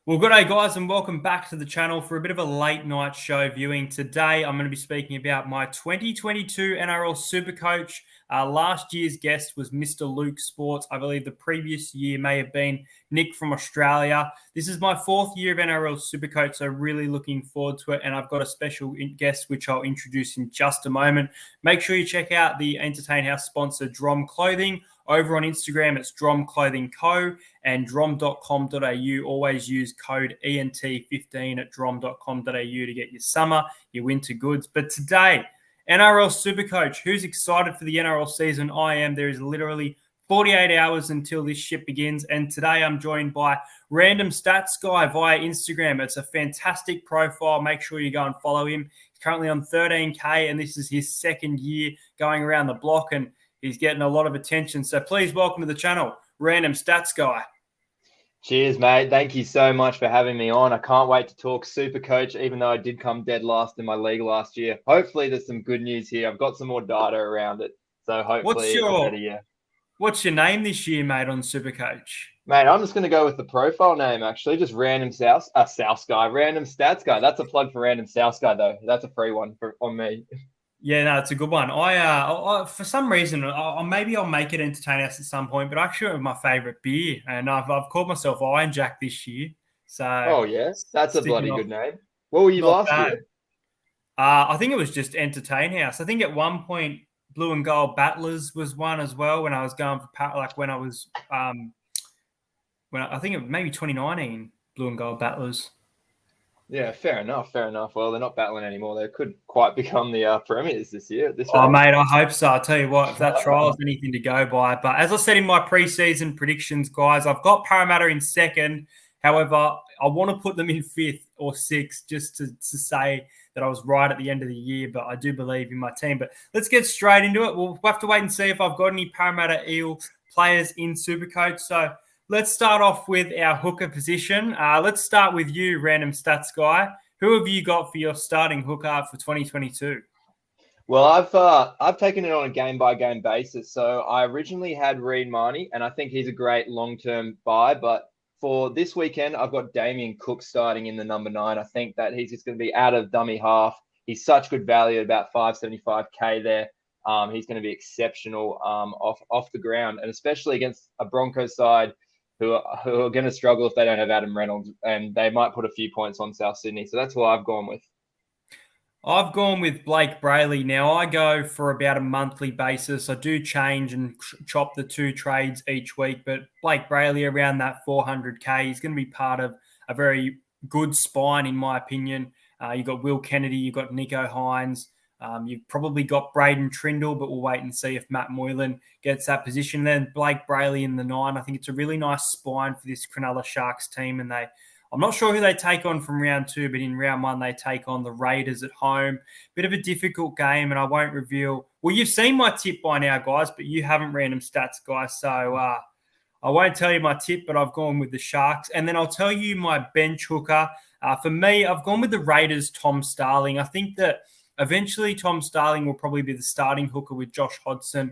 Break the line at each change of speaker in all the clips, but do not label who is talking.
Well, good day, guys, and welcome back to the channel for a bit of a late night show viewing. Today, I'm going to be speaking about my 2022 NRL Supercoach. Last year's guest was Mr. Luke Sports. I believe the previous year may have been Nick from Australia. This is my fourth year of NRL Supercoach, so really looking forward to it. And I've got a special guest, which I'll introduce in just a moment. Make sure you check out the Entertain House sponsor, Drom Clothing. Over on Instagram, it's Drom Clothing Co. and drom.com.au. Always use code ENT15 at drom.com.au to get your summer, your winter goods. But today, NRL Supercoach, who's excited for the NRL season? I am. There is literally 48 hours until this shit begins. And today I'm joined by Randomstatsguy via Instagram. It's a fantastic profile. Make sure you go and follow him. He's currently on 13K, and this is his second year going around the block, and he's getting a lot of attention. So please welcome to the channel, Randomstatsguy.
Cheers, mate. Thank you so much for having me on. I can't wait to talk Supercoach, even though I did come dead last in my league last year. Hopefully there's some good news here. I've got some more data around it. So hopefully it's a better year.
What's your name this year, mate, on Supercoach?
Mate, I'm just going to go with the profile name, actually. Just Random South Guy. Random Stats Guy. That's a plug for Random South Guy, though. That's a free one on me.
Yeah, no, it's a good one. I for some reason, maybe I'll make it Entertain Us at some point, but actually it's my favourite beer, and I've called myself Iron Jack this year. So,
oh yeah, that's a bloody good name. What were you last year?
I think it was just Entertain House. I think at one point Blue and Gold Battlers was one as well when I was going for when I was I think it was maybe 2019 Blue and Gold Battlers.
Yeah, fair enough. Well, they're not battling anymore. They could quite become the premiers this year. Mate,
I hope so. I'll tell you what, if that trial's anything to go by. But as I said in my preseason predictions, guys, I've got Parramatta in second. However, I want to put them in fifth or sixth just to say that I was right at the end of the year. But I do believe in my team. But let's get straight into it. We'll have to wait and see if I've got any Parramatta Eel players in Supercoach. So let's start off with our hooker position. Let's start with you, Randomstatsguy. Who have you got for your starting hooker for 2022?
Well, I've taken it on a game-by-game basis. So I originally had Reid Marnie, and I think he's a great long-term buy. But for this weekend, I've got Damien Cook starting in the number 9. I think that he's just going to be out of dummy half. He's such good value at about 575K there. He's going to be exceptional off the ground, and especially against a Broncos side who are going to struggle if they don't have Adam Reynolds, and they might put a few points on South Sydney. So that's what I've gone with.
I've gone with Blake Brayley. Now, I go for about a monthly basis. I do change and chop the 2 trades each week, but Blake Brayley around that 400K, he's going to be part of a very good spine, in my opinion. You've got Will Kennedy, you've got Nico Hines. You've probably got Braden Trindle, but we'll wait and see if Matt Moylan gets that position. Then Blake Brayley in the 9. I think it's a really nice spine for this Cronulla Sharks team. And I'm not sure who they take on from round 2, but in round 1, they take on the Raiders at home. Bit of a difficult game, and I won't reveal. Well, you've seen my tip by now, guys, but you haven't. Randomstatsguy. So I won't tell you my tip, but I've gone with the Sharks. And then I'll tell you my bench hooker. For me, I've gone with the Raiders' Tom Starling. I think that eventually Tom Starling will probably be the starting hooker with Josh Hodgson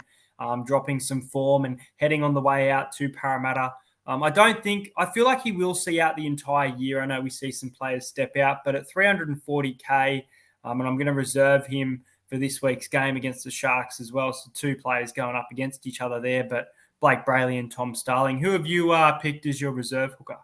dropping some form and heading on the way out to Parramatta. I feel like he will see out the entire year. I know we see some players step out, but at 340K, and I'm going to reserve him for this week's game against the Sharks as well. So 2 players going up against each other there, but Blake Brayley and Tom Starling. Who have you picked as your reserve hooker?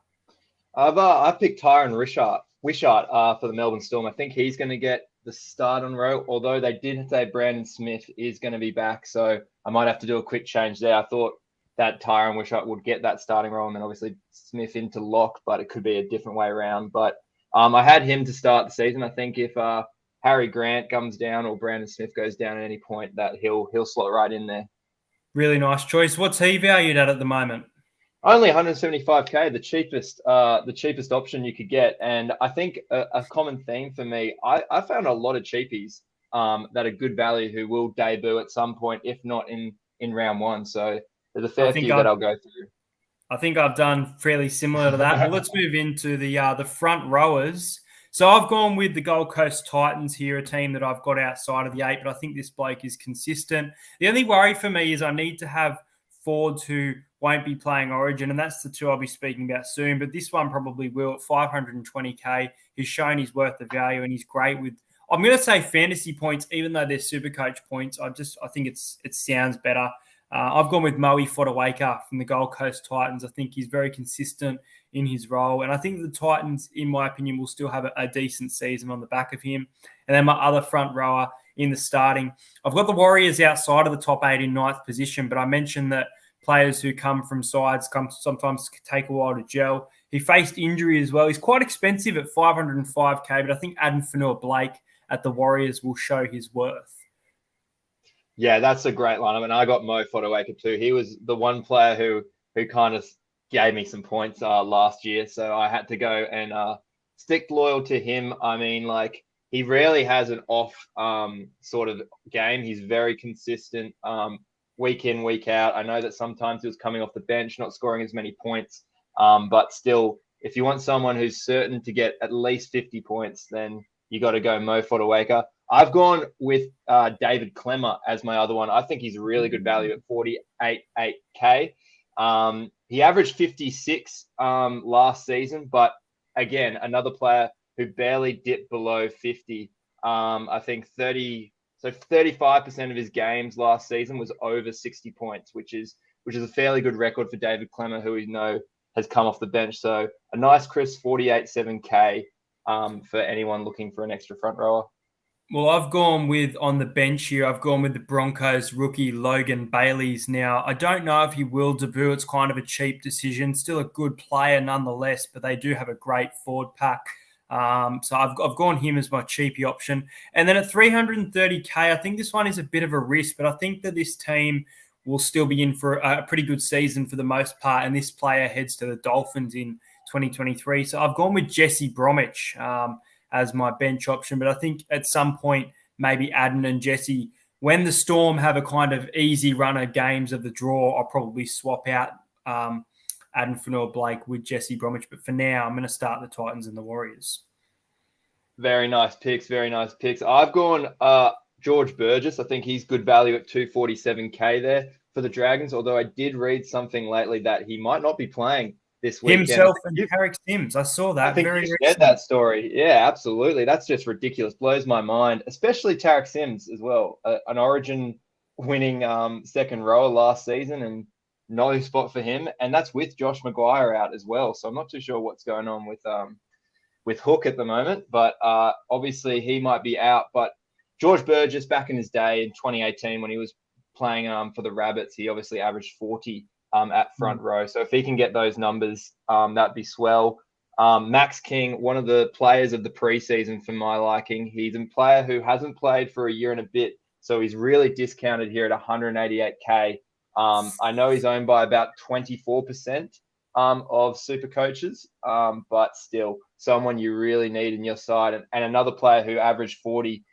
I've picked Tyron Wishart for the Melbourne Storm. I think he's going to get the start on row, although they did say Brandon Smith is going to be back. So I might have to do a quick change there. I thought that Tyron Wishart would get that starting role and then obviously Smith into lock, but it could be a different way around. But I had him to start the season. I think if Harry Grant comes down or Brandon Smith goes down at any point, that he'll slot right in there.
Really nice choice. What's he valued at the moment?
Only 175K, the cheapest option you could get. And I think a common theme for me, I found a lot of cheapies that are good value who will debut at some point, if not in round 1. So there's a fair few that I'll go through.
I think I've done fairly similar to that. Well, let's move into the front rowers. So I've gone with the Gold Coast Titans here, a team that I've got outside of the 8, but I think this bloke is consistent. The only worry for me is I need to have forwards who won't be playing Origin, and that's the two I'll be speaking about soon. But this one probably will at 520k. He's shown he's worth the value, and he's great with, I'm going to say, fantasy points, even though they're Supercoach points. I think it sounds better. I've gone with Moe Fodawaker from the Gold Coast Titans. I think he's very consistent in his role, and I think the Titans, in my opinion, will still have a decent season on the back of him. And then my other front rower in the starting, I've got the Warriors outside of the top 8 in 9th position, but I mentioned that players who come from sides sometimes take a while to gel. He faced injury as well. He's quite expensive at 505k, but I think Adam Fanua-Blake at the Warriors will show his worth.
Yeah, that's a great line. I mean, I got Mo Fodawaker too. He was the one player who kind of gave me some points last year, so I had to go and stick loyal to him. I mean, like, he rarely has an off sort of game. He's very consistent week in, week out. I know that sometimes he was coming off the bench, not scoring as many points, but still, if you want someone who's certain to get at least 50 points, then you got to go Mo Fodawaker. I've gone with David Klemmer as my other one. I think he's a really good value at 48.8k. He averaged 56 last season, but again, another player who barely dipped below 50. I think 35% of his games last season was over 60 points, which is a fairly good record for David Klemmer, who we know has come off the bench. So a nice crisp 48.7k for anyone looking for an extra front rower.
Well, I've gone with, on the bench here, I've gone with the Broncos rookie Logan Bailey's. Now, I don't know if he will debut. It's kind of a cheap decision. Still a good player nonetheless, but they do have a great forward pack. So I've gone him as my cheapy option. And then at 330k, I think this one is a bit of a risk, but I think that this team will still be in for a pretty good season for the most part. And this player heads to the Dolphins in 2023. So I've gone with Jesse Bromwich as my bench option. But I think at some point, maybe Adden and Jesse, when the Storm have a kind of easy run of games of the draw, I'll probably swap out Adam Fanua-Blake with Jesse Bromwich. But for now, I'm going to start the Titans and the Warriors.
Very nice picks. Very nice picks. I've gone George Burgess. I think he's good value at 247k there for the Dragons, although I did read something lately that he might not be playing this weekend.
Himself and Tarek Sims. I saw that.
I think you said that story. Yeah, absolutely. That's just ridiculous. Blows my mind, especially Tarek Sims as well. An Origin winning second rower last season, and no spot for him. And that's with Josh Maguire out as well. So I'm not too sure what's going on with Hook at the moment, but obviously he might be out. But George Burgess, back in his day in 2018 when he was playing for the Rabbits, he obviously averaged 40 at front row. So if he can get those numbers, that'd be swell. Max King, one of the players of the preseason for my liking. He's a player who hasn't played for a year and a bit, so he's really discounted here at 188k. I know he's owned by about 24% of super coaches, but still someone you really need in your side. And another player who averaged 40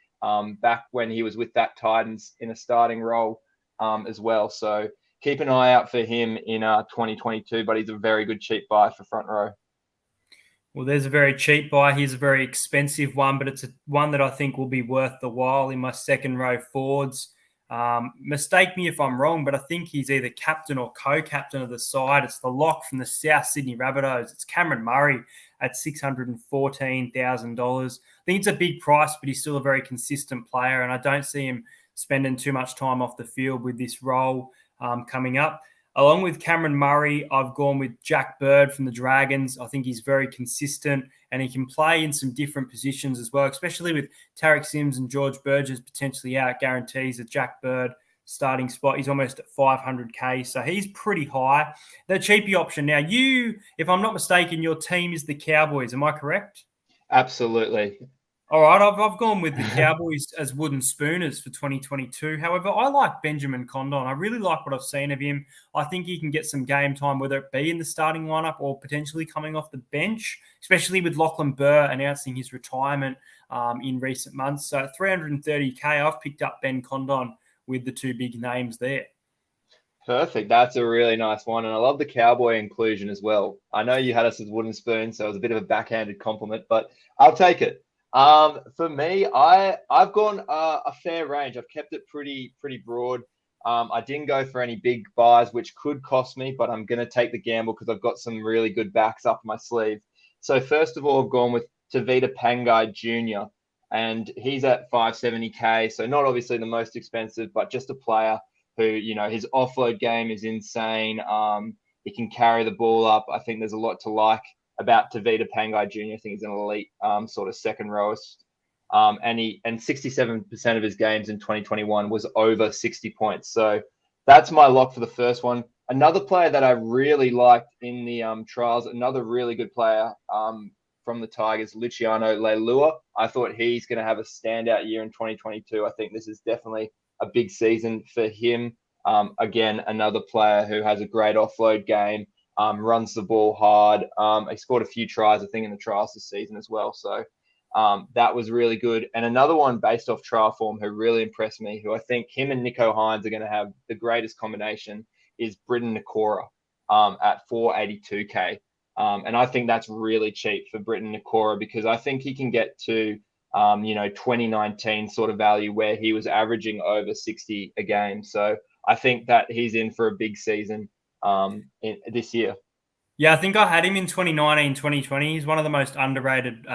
back when he was with that Titans in a starting role as well. So keep an eye out for him in 2022, but he's a very good cheap buy for front row.
Well, there's a very cheap buy. Here's a very expensive one, but it's one that I think will be worth the while in my second row forwards. Mistake me if I'm wrong, but I think he's either captain or co-captain of the side. It's the lock from the South Sydney Rabbitohs. It's Cameron Murray at $614,000. I think it's a big price, but he's still a very consistent player, and I don't see him spending too much time off the field with this role coming up. Along with Cameron Murray, I've gone with Jack Bird from the Dragons. I think he's very consistent and he can play in some different positions as well, especially with Tarek Sims and George Burgess potentially out, guarantees a Jack Bird starting spot. He's almost at 500k, so he's pretty high. The cheapy option. Now, if I'm not mistaken, your team is the Cowboys. Am I correct?
Absolutely.
All right, I've gone with the Cowboys as wooden spooners for 2022. However, I like Benjamin Condon. I really like what I've seen of him. I think he can get some game time, whether it be in the starting lineup or potentially coming off the bench, especially with Lachlan Burr announcing his retirement in recent months. So at 330k, I've picked up Ben Condon with the two big names there.
Perfect. That's a really nice one. And I love the Cowboy inclusion as well. I know you had us as wooden spoon, so it was a bit of a backhanded compliment, but I'll take it. For me, I've gone a fair range. I've kept it pretty broad. I didn't go for any big buys, which could cost me, but I'm going to take the gamble because I've got some really good backs up my sleeve. So first of all, I've gone with Tavita Pangai Jr., and he's at 570K. So not obviously the most expensive, but just a player who, his offload game is insane. He can carry the ball up. I think there's a lot to like about Tavita Pangai Jr. I think he's an elite sort of second rowist. And 67% of his games in 2021 was over 60 points. So that's my lock for the first one. Another player that I really liked in the trials, another really good player from the Tigers, Luciano Leilua. I thought he's going to have a standout year in 2022. I think this is definitely a big season for him. Again, another player who has a great offload game, runs the ball hard. He scored a few tries, I think, in the trials this season as well. So that was really good. And another one based off trial form who really impressed me, who I think him and Nico Hines are going to have the greatest combination, is Britton Nakora at 482K. And I think that's really cheap for Britton Nakora because I think he can get to, 2019 sort of value where he was averaging over 60 a game. So I think that he's in for a big season this year.
Yeah, I think I had him in 2019, 2020. He's one of the most underrated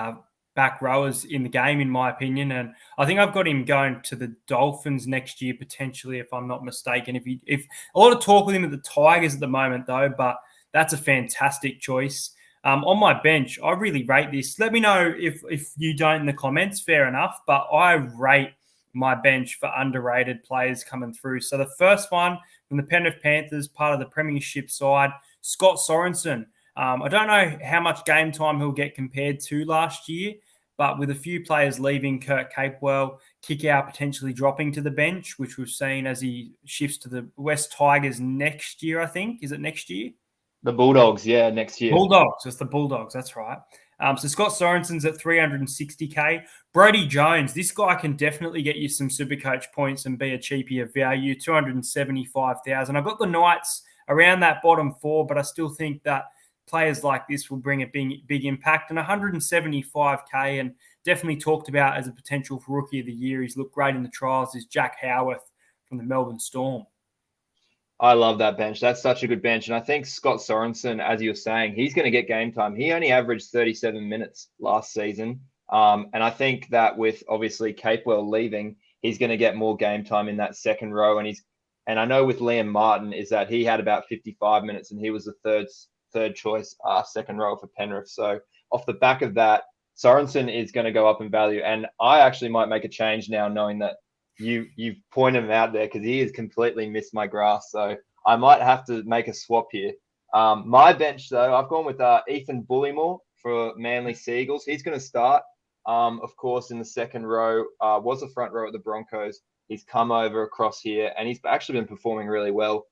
back rowers in the game, in my opinion. And I think I've got him going to the Dolphins next year, potentially, if I'm not mistaken. If a lot of talk with him at the Tigers at the moment, though, but that's a fantastic choice. On my bench, I really rate this. Let me know if you don't in the comments, fair enough. But I rate my bench for underrated players coming through. So the first one from the Penrith Panthers, part of the premiership side, Scott Sorensen. I don't know how much game time he'll get compared to last year, but with a few players leaving, Kurt Capewell, Kickout potentially dropping to the bench, which we've seen as he shifts to the West Tigers next year, I think. Is it next year?
The Bulldogs, yeah, next year.
Bulldogs, it's the Bulldogs, that's right. So Scott Sorensen's at 360K. Brodie Jones, this guy can definitely get you some Supercoach points and be a cheapie of value, 275,000. I've got the Knights around that bottom four, but I still think that players like this will bring a big impact. And 175K, and definitely talked about as a potential for Rookie of the Year. He's looked great in the trials, is Jack Howarth from the Melbourne Storm.
I love that bench. That's such a good bench. And I think Scott Sorensen, as you were saying, he's going to get game time. He only averaged 37 minutes last season. And I think that with obviously Capewell leaving, he's going to get more game time in that second row. And I know with Liam Martin is that he had about 55 minutes and he was the third choice second row for Penrith. So off the back of that, Sorensen is going to go up in value. And I actually might make a change now knowing that you've pointed him out there because he has completely missed my grass. So I might have to make a swap here. My bench, though, I've gone with Ethan Bullimore for Manly Seagulls. He's going to start, of course, in the second row. Was the front row at the Broncos. He's come over across here, and he's actually been performing really well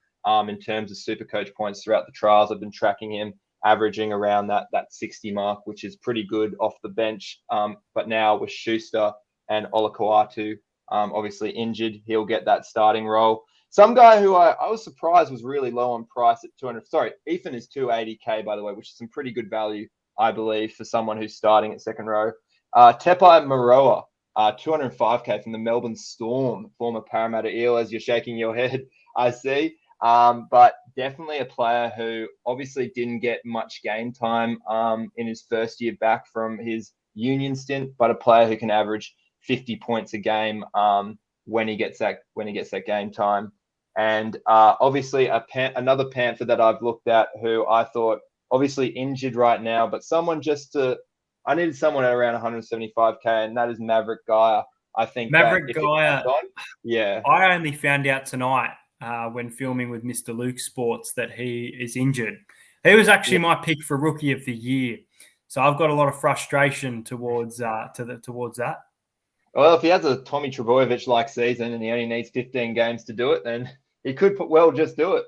in terms of Supercoach points throughout the trials. I've been tracking him, averaging around that 60 mark, which is pretty good off the bench. But now with Schuster and Olakoatu, obviously injured, he'll get that starting role. Some guy who I was surprised was really low on price at 200. Sorry, Ethan is 280K, by the way, which is some pretty good value, I believe, for someone who's starting at second row. Tepai Maroa, 205K from the Melbourne Storm, former Parramatta Eel, as you're shaking your head, I see. But definitely a player who obviously didn't get much game time in his first year back from his union stint, but a player who can average 50 points a game when he gets that game time. And obviously another Panther that I've looked at who I thought obviously injured right now, but I needed someone at around 175K, and that is Maverick Geyer. I think
Maverick Geyer,
yeah.
I only found out tonight when filming with Mr. Luke Sports that he is injured. He was actually my pick for Rookie of the Year. So I've got a lot of frustration towards that.
Well, if he has a Tommy Trbojevic-like season and he only needs 15 games to do it, then he could just do it.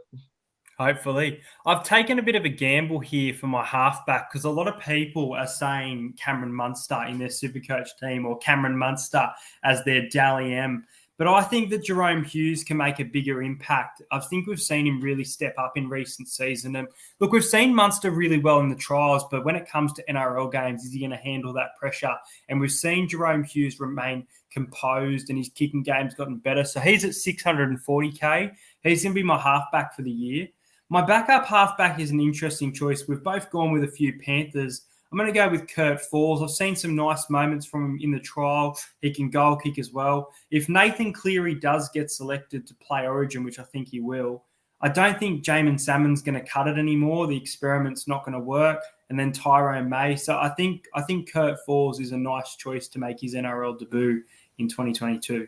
Hopefully. I've taken a bit of a gamble here for my halfback because a lot of people are saying Cameron Munster in their Supercoach team or Cameron Munster as their Dally M. But I think that Jerome Hughes can make a bigger impact. I think we've seen him really step up in recent season. And look, we've seen Munster really well in the trials, but when it comes to NRL games, is he going to handle that pressure? And we've seen Jerome Hughes remain composed and his kicking game's gotten better. So he's at 640K. He's going to be my halfback for the year. My backup halfback is an interesting choice. We've both gone with a few Panthers. I'm going to go with Kurt Falls. I've seen some nice moments from him in the trial. He can goal kick as well. If Nathan Cleary does get selected to play Origin, which I think he will, I don't think Jamin Salmon's going to cut it anymore. The experiment's not going to work. And then Tyrone May. So I think Kurt Falls is a nice choice to make his NRL debut in 2022.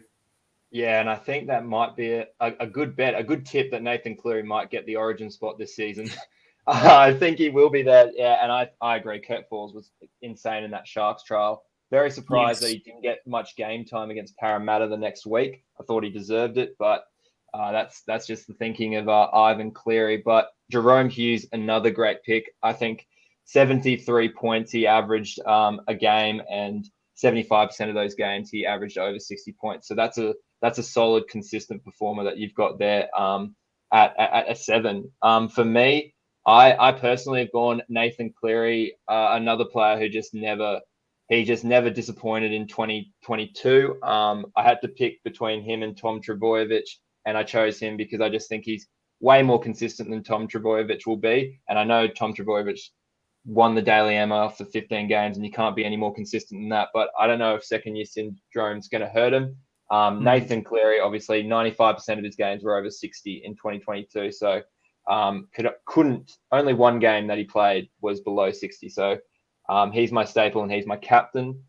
Yeah, and I think that might be a good bet, a good tip that Nathan Cleary might get the Origin spot this season. I think he will be there. Yeah, and I agree. Kurt Falls was insane in that Sharks trial. Very surprised that he didn't get much game time against Parramatta the next week. I thought he deserved it, but that's just the thinking of Ivan Cleary. But Jerome Hughes, another great pick. I think 73 points he averaged a game, and 75% of those games he averaged over 60 points. So that's a solid, consistent performer that you've got there at a 7. For me, I personally have gone Nathan Cleary, another player who just never disappointed in 2022. I had to pick between him and Tom Trbojevic, and I chose him because I just think he's way more consistent than Tom Trbojevic will be. And I know Tom Trbojevic won the Daily Emma after 15 games, and you can't be any more consistent than that. But I don't know if second-year syndrome's going to hurt him. Nathan Cleary, obviously, 95% of his games were over 60 in 2022. So only one game that he played was below 60. So he's my staple and he's my captain.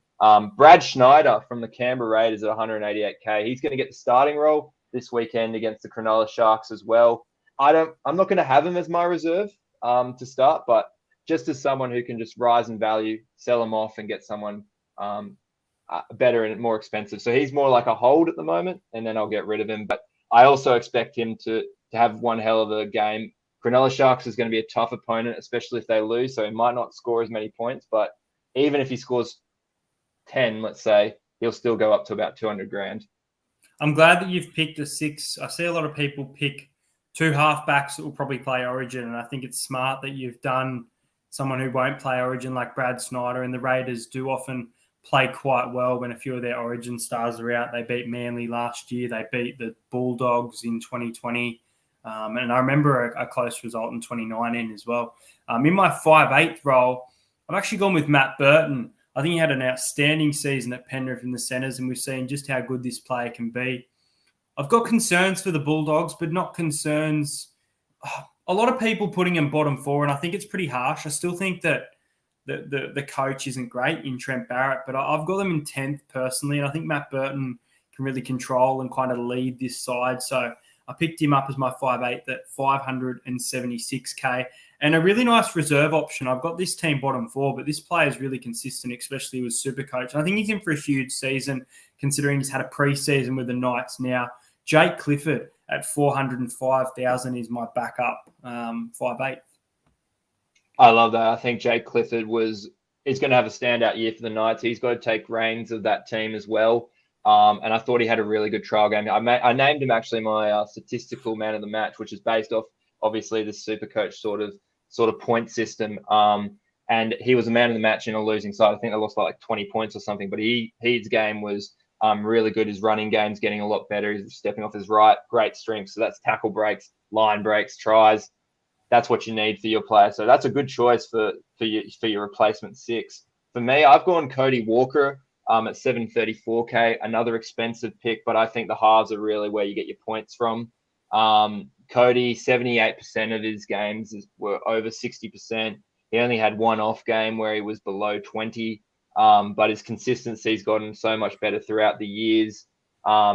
Brad Schneider from the Canberra Raiders at 188K. He's going to get the starting role this weekend against the Cronulla Sharks as well. I'm not going to have him as my reserve to start, but just as someone who can just rise in value, sell him off and get someone better and more expensive. So he's more like a hold at the moment, and then I'll get rid of him. But I also expect him to have one hell of a game. Cronulla Sharks is going to be a tough opponent, especially if they lose, so he might not score as many points. But even if he scores 10, let's say, he'll still go up to about 200 grand.
I'm glad that you've picked a 6. I see a lot of people pick 2 halfbacks that will probably play Origin, and I think it's smart that you've done someone who won't play Origin like Brad Schneider, and the Raiders do often play quite well when a few of their Origin stars are out. They beat Manly last year. They beat the Bulldogs in 2020. And I remember a close result in 2019 as well. In my 5'8" role, I've actually gone with Matt Burton. I think he had an outstanding season at Penrith in the centres, and we've seen just how good this player can be. I've got concerns for the Bulldogs, but not concerns. A lot of people putting him bottom 4, and I think it's pretty harsh. I still think that the coach isn't great in Trent Barrett, but I've got them in 10th personally, and I think Matt Burton can really control and kind of lead this side. So I picked him up as my 5'8" at 576K. And a really nice reserve option. I've got this team bottom 4, but this player is really consistent, especially with Supercoach. And I think he's in for a huge season, considering he's had a pre-season with the Knights now. Jake Clifford at 405,000 is my backup 5'8".
I love that. I think Jake Clifford is going to have a standout year for the Knights. He's got to take reins of that team as well. And I thought he had a really good trial game. I named him actually my statistical man of the match, which is based off obviously the Supercoach sort of point system. And he was a man of the match in a losing side. I think they lost by like 20 points or something. But his game was really good. His running game's getting a lot better. He's stepping off his right, great strength. So that's tackle breaks, line breaks, tries. That's what you need for your player. So that's a good choice for your replacement 6. For me, I've gone Cody Walker at 734K, another expensive pick, but I think the halves are really where you get your points from. Cody, 78% of his games were over 60%. He only had one off game where he was below 20, but his consistency's gotten so much better throughout the years.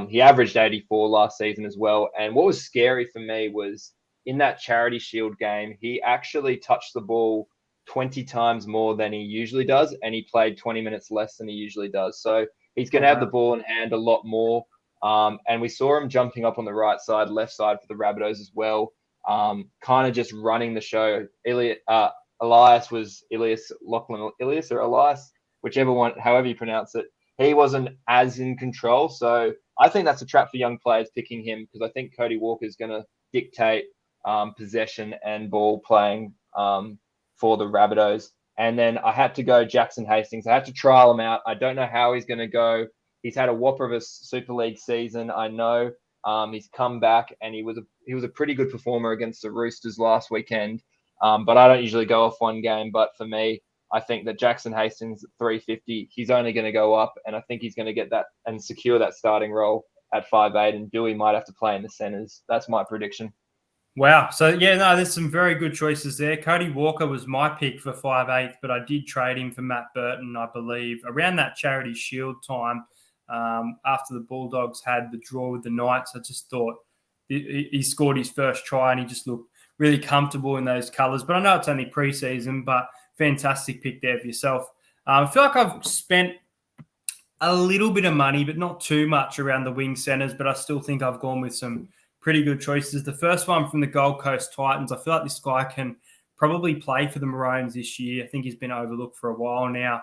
He averaged 84 last season as well. And what was scary for me was in that Charity Shield game, he actually touched the ball 20 times more than he usually does, and he played 20 minutes less than he usually does. So he's going to have the ball in hand a lot more. And we saw him jumping up on the right side, left side for the Rabbitohs as well, kind of just running the show. Elias, whichever one, however you pronounce it. He wasn't as in control. So I think that's a trap for young players picking him because I think Cody Walker is going to dictate possession and ball playing for the Rabbitohs. And then I had to go Jackson Hastings. I had to trial him out. I don't know how he's going to go. He's had a whopper of a Super League season. I know he's come back and he was a pretty good performer against the Roosters last weekend. But I don't usually go off one game. But for me, I think that Jackson Hastings at 350, he's only going to go up, and I think he's going to get that and secure that starting role at 5'8", and Dewey might have to play in the centres. That's my prediction.
Wow. So, yeah, no, there's some very good choices there. Cody Walker was my pick for 5'8", but I did trade him for Matt Burton, I believe, around that Charity Shield time after the Bulldogs had the draw with the Knights. I just thought he scored his first try and he just looked really comfortable in those colours. But I know it's only preseason, but fantastic pick there for yourself. I feel like I've spent a little bit of money, but not too much around the wing centres, but I still think I've gone with some pretty good choices. The first one from the Gold Coast Titans. I feel like this guy can probably play for the Maroons this year. I think he's been overlooked for a while now.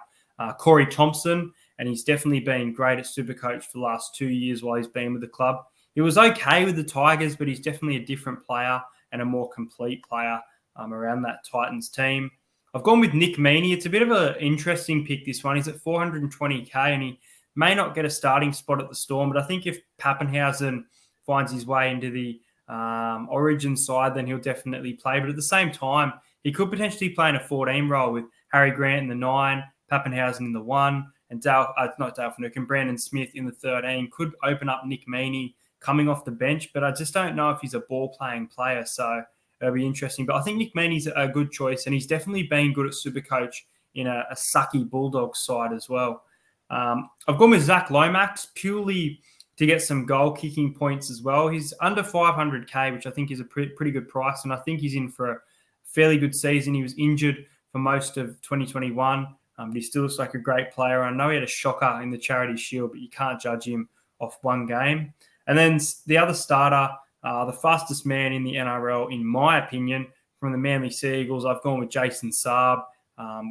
Corey Thompson, and he's definitely been great at Supercoach for the last 2 years while he's been with the club. He was okay with the Tigers, but he's definitely a different player and a more complete player around that Titans team. I've gone with Nick Meaney. It's a bit of an interesting pick, this one. He's at 420k, and he may not get a starting spot at the Storm, but I think if Pappenhausen finds his way into the Origin side, then he'll definitely play. But at the same time, he could potentially play in a 14 role with Harry Grant in the 9, Pappenhausen in the 1, and Brandon Smith in the 13. Could open up Nick Meaney coming off the bench, but I just don't know if he's a ball-playing player, so it'll be interesting. But I think Nick Meaney's a good choice, and he's definitely been good at Supercoach in a sucky Bulldogs side as well. I've gone with Zach Lomax purely to get some goal-kicking points as well. He's under 500k, which I think is a pretty good price, and I think he's in for a fairly good season. He was injured for most of 2021, but he still looks like a great player. I know he had a shocker in the Charity Shield, but you can't judge him off one game. And then the other starter, the fastest man in the NRL, in my opinion, from the Manly Sea Eagles, I've gone with Jason Saab.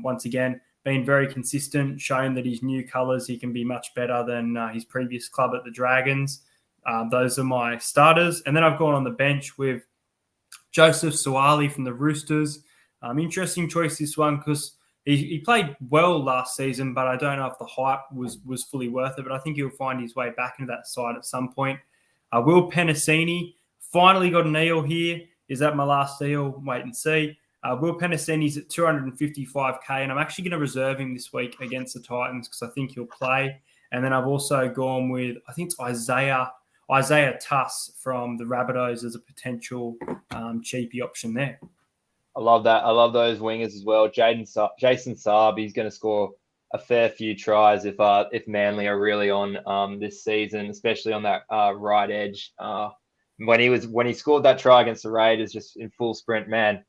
Once again, been very consistent, shown that his new colours, he can be much better than his previous club at the Dragons. Those are my starters. And then I've gone on the bench with Joseph Suaalii from the Roosters. Interesting choice, this one, because he played well last season, but I don't know if the hype was fully worth it. But I think he'll find his way back into that side at some point. Will Penasini finally got an eel here. Is that my last eel? Wait and see. Will Penasini's at 255k, and I'm actually going to reserve him this week against the Titans because I think he'll play. And then I've also gone with, I think it's Isaiah Tuss from the Rabbitohs as a potential cheapie option there.
I love that. I love those wingers as well. Jason Saab, he's going to score a fair few tries if Manly are really on this season, especially on that right edge. When he scored that try against the Raiders, just in full sprint, man,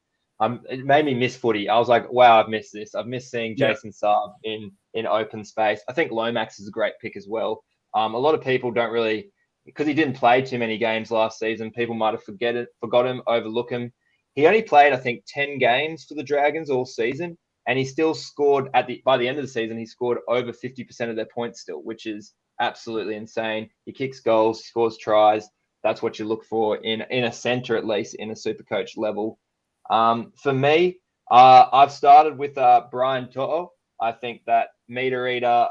it made me miss footy. I was like, wow, I've missed this. I've missed seeing Jason Saab in open space. I think Lomax is a great pick as well. A lot of people don't really, because he didn't play too many games last season, people might have forgot him, overlook him. He only played, I think, 10 games for the Dragons all season, and he still scored by the end of the season, he scored over 50% of their points still, which is absolutely insane. He kicks goals, scores tries. That's what you look for in a centre, at least in a Supercoach level. For me, I've started with Brian To'o. I think that meter eater,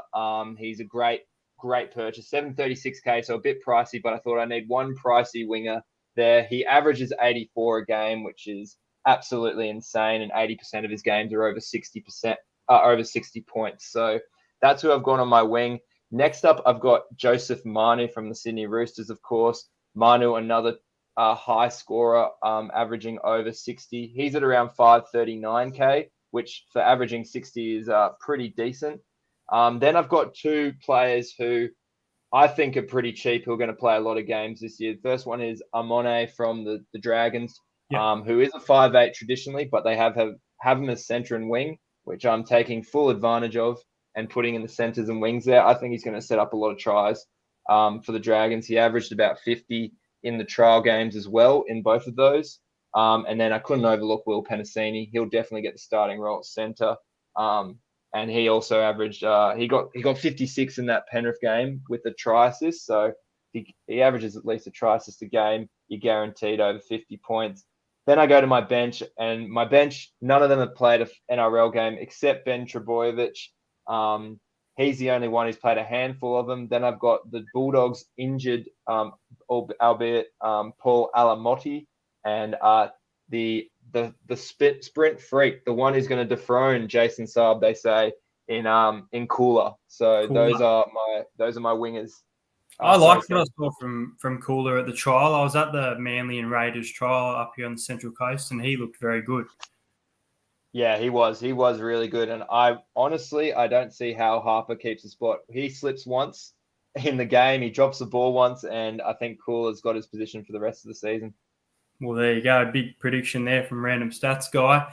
he's a great purchase. 736k, so a bit pricey, but I thought I need one pricey winger there. He averages 84 a game, which is absolutely insane, and 80% of his games are over 60%, over 60 points. So that's who I've gone on my wing. Next up, I've got Joseph Manu from the Sydney Roosters, of course. Manu, another high scorer, averaging over 60. He's at around 539k, which for averaging 60 is pretty decent. Then I've got two players who I think are pretty cheap, who are going to play a lot of games this year. The first one is Amone from the Dragons, who is a 5'8" traditionally, but they have him as centre and wing, which I'm taking full advantage of and putting in the centres and wings there. I think he's going to set up a lot of tries for the Dragons. He averaged about 50 in the trial games as well in both of those. And then I couldn't overlook Will Penasini. He'll definitely get the starting role at centre. And he also averaged, he got 56 in that Penrith game with the try assist. So he averages at least a try assist a game, you're guaranteed over 50 points. Then I go to my bench, and my bench, none of them have played an NRL game except Ben Trebojevic. He's the only one who's played a handful of them. Then I've got the Bulldogs injured, albeit Paul Alamotti, and the sprint freak, the one who's going to dethrone Jason Saab, they say, in Cooler. So
Cooler.
those are my wingers.
I liked what I saw from Cooler at the trial. I was at the Manly and Raiders trial up here on the Central Coast, and he looked very good.
Yeah, he was really good. And I don't see how Harper keeps the spot. He slips once in the game, he drops the ball once, and I think Cooler's got his position for the rest of the season.
Well, there you go. A big prediction there from Randomstatsguy.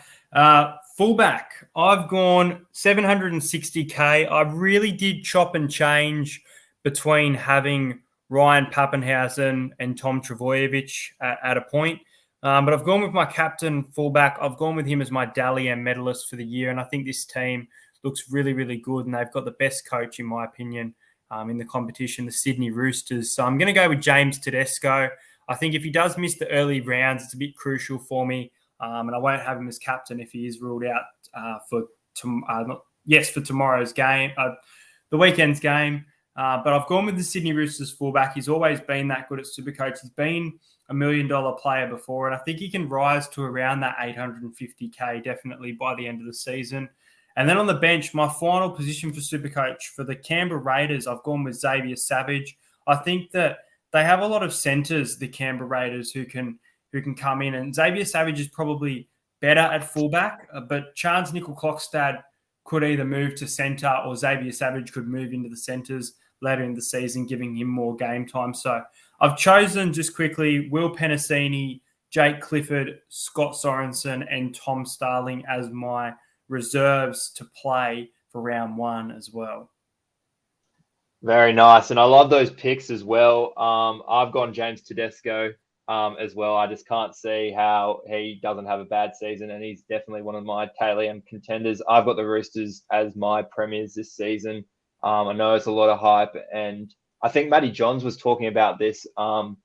Fullback, I've gone 760K. I really did chop and change between having Ryan Pappenhausen and Tom Trebojevic at a point. But I've gone with my captain fullback. I've gone with him as my Dally M medalist for the year. And I think this team looks really, really good. And they've got the best coach, in my opinion, in the competition, the Sydney Roosters. So I'm going to go with James Tedesco. I think if he does miss the early rounds, it's a bit crucial for me. And I won't have him as captain if he is ruled out for tomorrow's game, the weekend's game. But I've gone with the Sydney Roosters fullback. He's always been that good at Supercoach. He's been $1 million player before, and I think he can rise to around that 850K definitely by the end of the season. And then on the bench, my final position for Supercoach for the Canberra Raiders, I've gone with Xavier Savage. I think that they have a lot of centres, the Canberra Raiders, who can come in, and Xavier Savage is probably better at fullback, but Charles Nickel-Klokstad could either move to centre or Xavier Savage could move into the centres later in the season, giving him more game time. So I've chosen just quickly Will Penasini, Jake Clifford, Scott Sorensen, and Tom Starling as my reserves to play for round one as well.
Very nice. And I love those picks as well. I've gone James Tedesco as well. I just can't see how he doesn't have a bad season, and he's definitely one of my Taylor M contenders. I've got the Roosters as my premiers this season. I know it's a lot of hype, and I think Matty Johns was talking about this on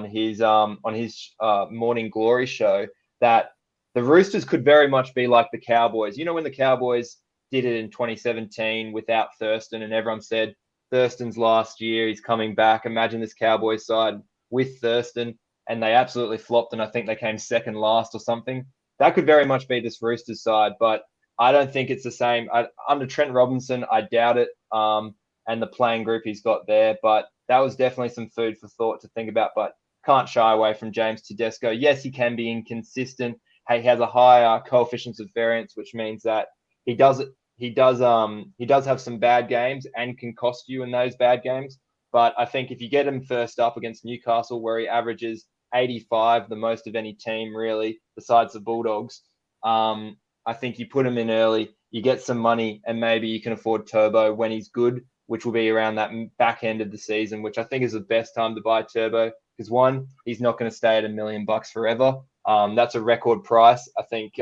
his Morning Glory show, that the Roosters could very much be like the Cowboys. You know, when the Cowboys did it in 2017 without Thurston, and everyone said Thurston's last year, he's coming back. Imagine this Cowboys side with Thurston, and they absolutely flopped, and I think they came second last or something. That could very much be this Roosters side, but I don't think it's the same. Under Trent Robinson, I doubt it, and the playing group he's got there, but that was definitely some food for thought to think about, but can't shy away from James Tedesco. Yes, he can be inconsistent. He has a higher coefficient of variance, which means that he does have some bad games and can cost you in those bad games. But I think if you get him first up against Newcastle, where he averages 85, the most of any team really, besides the Bulldogs, I think you put him in early, you get some money, and maybe you can afford Turbo when he's good, which will be around that back end of the season, which I think is the best time to buy Turbo. Because one, he's not going to stay at $1 million forever. That's a record price. I think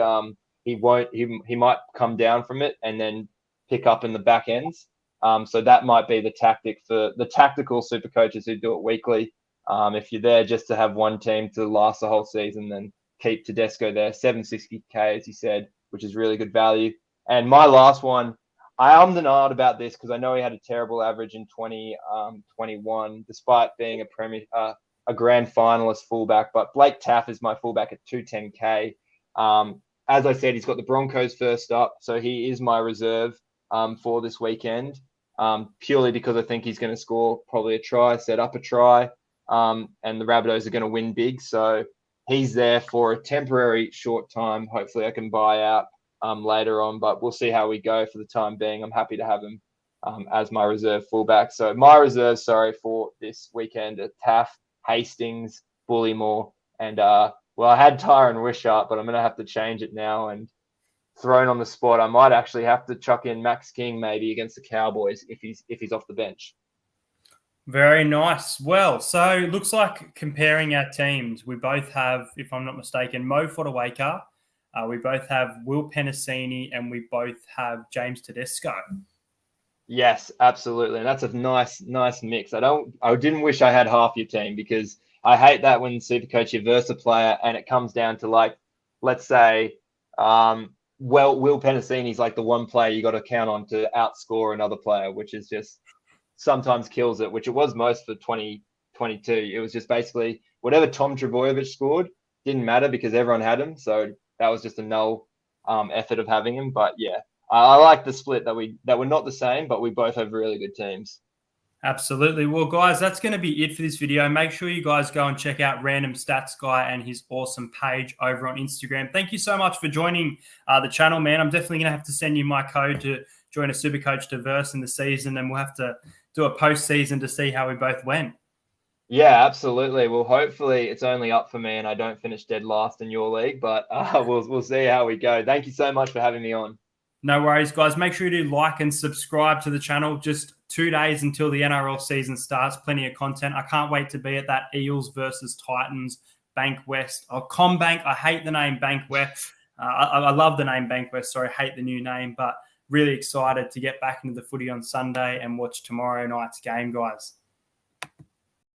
he won't. He might come down from it and then pick up in the back ends. So that might be the tactic for the tactical super coaches who do it weekly. If you're there just to have one team to last the whole season, then keep Tedesco there. 760K, as you said, which is really good value. And my last one, I am denied about this because I know he had a terrible average in 2021, despite being a grand finalist fullback. But Blake Taff is my fullback at 210K. As I said, he's got the Broncos first up, so he is my reserve for this weekend, purely because I think he's going to score probably a try, set up a try, and the Rabbitohs are going to win big. So he's there for a temporary short time. Hopefully I can buy out later on, but we'll see how we go for the time being. I'm happy to have him as my reserve fullback. So my reserve, for this weekend are Taff, Hastings, Bullymore, and well, I had Tyron Wishart, but I'm going to have to change it now. And thrown on the spot, I might actually have to chuck in Max King maybe against the Cowboys if he's off the bench.
Very nice. Well, so it looks like comparing our teams, we both have, if I'm not mistaken, Mo Fotuaika, we both have Will Penasini, and we both have James Tedesco.
Yes, absolutely. And that's a nice mix. I didn't wish I had half your team because I hate that when Supercoach you verse a player and it comes down to like, let's say, Will Penasini's like the one player you got to count on to outscore another player, which is just sometimes kills it, which it was most for 2022. It was just basically whatever Tom Trebojevic scored didn't matter because everyone had him. So that was just a null effort of having him. But yeah, I like the split that we're not the same, but we both have really good teams.
Absolutely. Well, guys, that's going to be it for this video. Make sure you guys go and check out Random Stats Guy and his awesome page over on Instagram. Thank you so much for joining the channel, man. I'm definitely going to have to send you my code to join a Supercoach Diverse in the season, and we'll have to do a post-season to see how we both went.
Yeah, absolutely. Well, hopefully it's only up for me and I don't finish dead last in your league, but we'll see how we go. Thank you so much for having me on.
No worries, guys. Make sure you do like and subscribe to the channel. Just 2 days until the NRL season starts. Plenty of content. I can't wait to be at that Eels versus Titans Bank West. Oh, CommBank. I hate the name Bank West. I love the name Bank West. Sorry, hate the new name, but really excited to get back into the footy on Sunday and watch tomorrow night's game, guys.